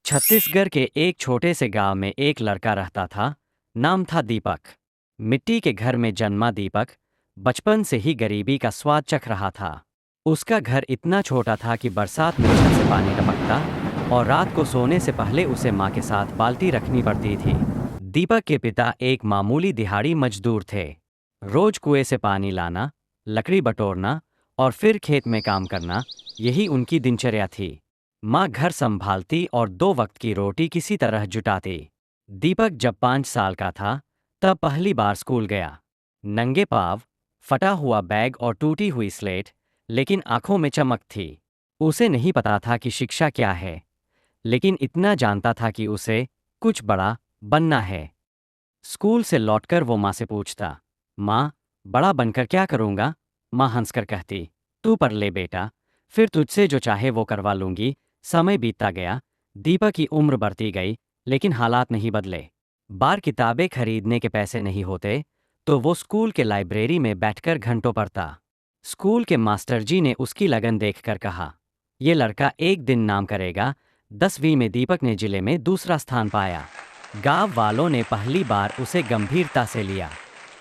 छत्तीसगढ़ के एक छोटे से गांव में एक लड़का रहता था। नाम था दीपक। मिट्टी के घर में जन्मा दीपक बचपन से ही गरीबी का स्वाद चख रहा था। उसका घर इतना छोटा था कि बरसात में छत से पानी टपकता और रात को सोने से पहले उसे माँ के साथ बाल्टी रखनी पड़ती थी। दीपक के पिता एक मामूली दिहाड़ी मजदूर थे। रोज कुएं से पानी लाना, लकड़ी बटोरना और फिर खेत में काम करना, यही उनकी दिनचर्या थी। माँ घर संभालती और 2 वक्त की रोटी किसी तरह जुटाती। दीपक जब 5 साल का था तब पहली बार स्कूल गया। नंगे पाँव, फटा हुआ बैग और टूटी हुई स्लेट, लेकिन आंखों में चमक थी। उसे नहीं पता था कि शिक्षा क्या है, लेकिन इतना जानता था कि उसे कुछ बड़ा बनना है। स्कूल से लौटकर वो माँ से पूछता, माँ, बड़ा बनकर क्या करूँगा? माँ हंसकर कहती, तू पढ़ ले बेटा, फिर तुझसे जो चाहे वो करवा लूँगी। समय बीतता गया, दीपक की उम्र बढ़ती गई, लेकिन हालात नहीं बदले। बार किताबें खरीदने के पैसे नहीं होते तो वो स्कूल के लाइब्रेरी में बैठकर घंटों पढ़ता। स्कूल के मास्टर जी ने उसकी लगन देखकर कहा, ये लड़का एक दिन नाम करेगा। 10वीं में दीपक ने जिले में दूसरा स्थान पाया। गांव वालों ने पहली बार उसे गंभीरता से लिया।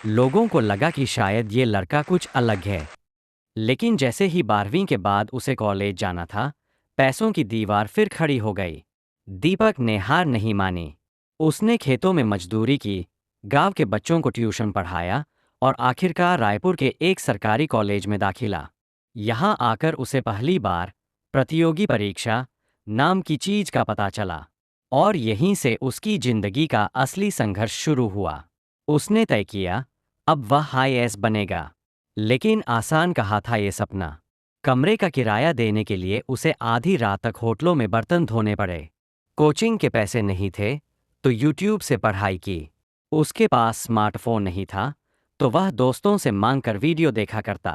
लोगों को लगा कि शायद ये लड़का कुछ अलग है। लेकिन जैसे ही 12वीं के बाद उसे कॉलेज जाना था, पैसों की दीवार फिर खड़ी हो गई। दीपक ने हार नहीं मानी। उसने खेतों में मजदूरी की, गांव के बच्चों को ट्यूशन पढ़ाया और आखिरकार रायपुर के एक सरकारी कॉलेज में दाखिला। यहाँ आकर उसे पहली बार प्रतियोगी परीक्षा नाम की चीज का पता चला और यहीं से उसकी जिंदगी का असली संघर्ष शुरू हुआ। उसने तय किया, अब वह आईएएस बनेगा। लेकिन आसान कहा था ये सपना। कमरे का किराया देने के लिए उसे आधी रात तक होटलों में बर्तन धोने पड़े। कोचिंग के पैसे नहीं थे तो यूट्यूब से पढ़ाई की। उसके पास स्मार्टफोन नहीं था तो वह दोस्तों से मांग कर वीडियो देखा करता।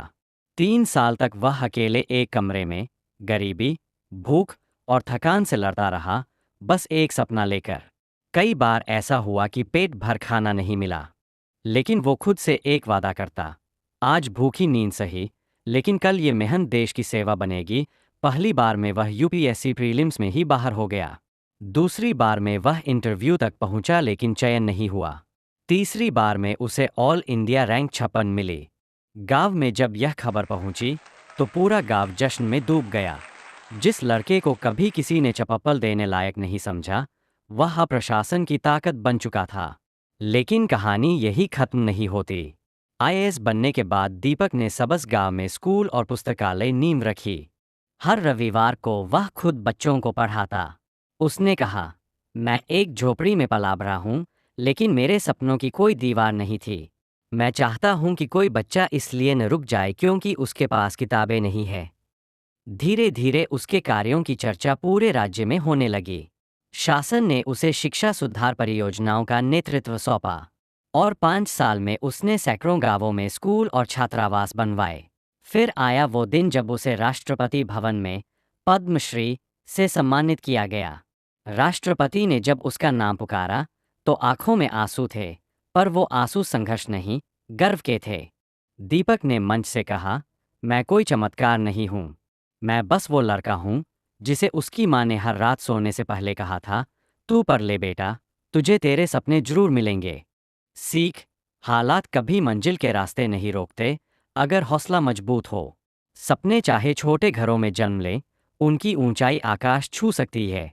3 साल तक वह अकेले एक कमरे में गरीबी, भूख और थकान से लड़ता रहा, बस एक सपना लेकर। कई बार ऐसा हुआ कि पेट भर खाना नहीं मिला, लेकिन वो खुद से एक वादा करता, आज भूखी नींद सही, लेकिन कल ये मेहनत देश की सेवा बनेगी। पहली बार में वह यूपीएससी प्रीलिम्स में ही बाहर हो गया। दूसरी बार में वह इंटरव्यू तक पहुंचा लेकिन चयन नहीं हुआ। तीसरी बार में उसे ऑल इंडिया रैंक 56 मिली। गांव में जब यह खबर पहुंची तो पूरा गांव जश्न में डूब गया। जिस लड़के को कभी किसी ने चप्पल देने लायक नहीं समझा, वह प्रशासन की ताकत बन चुका था। लेकिन कहानी यही खत्म नहीं होती। आईएएस बनने के बाद दीपक ने सबस गांव में स्कूल और पुस्तकालय नींव रखी। हर रविवार को वह खुद बच्चों को पढ़ाता। उसने कहा, मैं एक झोपड़ी में पला बड़ा हूँ, लेकिन मेरे सपनों की कोई दीवार नहीं थी। मैं चाहता हूँ कि कोई बच्चा इसलिए न रुक जाए क्योंकि उसके पास किताबें नहीं है। धीरे धीरे उसके कार्यों की चर्चा पूरे राज्य में होने लगी। शासन ने उसे शिक्षा सुधार परियोजनाओं का नेतृत्व सौंपा और 5 साल में उसने सैकड़ों गांवों में स्कूल और छात्रावास बनवाए। फिर आया वो दिन जब उसे राष्ट्रपति भवन में पद्मश्री से सम्मानित किया गया। राष्ट्रपति ने जब उसका नाम पुकारा तो आंखों में आंसू थे, पर वो आंसू संघर्ष नहीं, गर्व के थे। दीपक ने मंच से कहा, मैं कोई चमत्कार नहीं हूँ, मैं बस वो लड़का हूँ जिसे उसकी माँ ने हर रात सोने से पहले कहा था, तू पढ़ ले बेटा, तुझे तेरे सपने जरूर मिलेंगे। सीख, हालात कभी मंजिल के रास्ते नहीं रोकते, अगर हौसला मजबूत हो। सपने चाहे छोटे घरों में जन्म लें, उनकी ऊंचाई आकाश छू सकती है।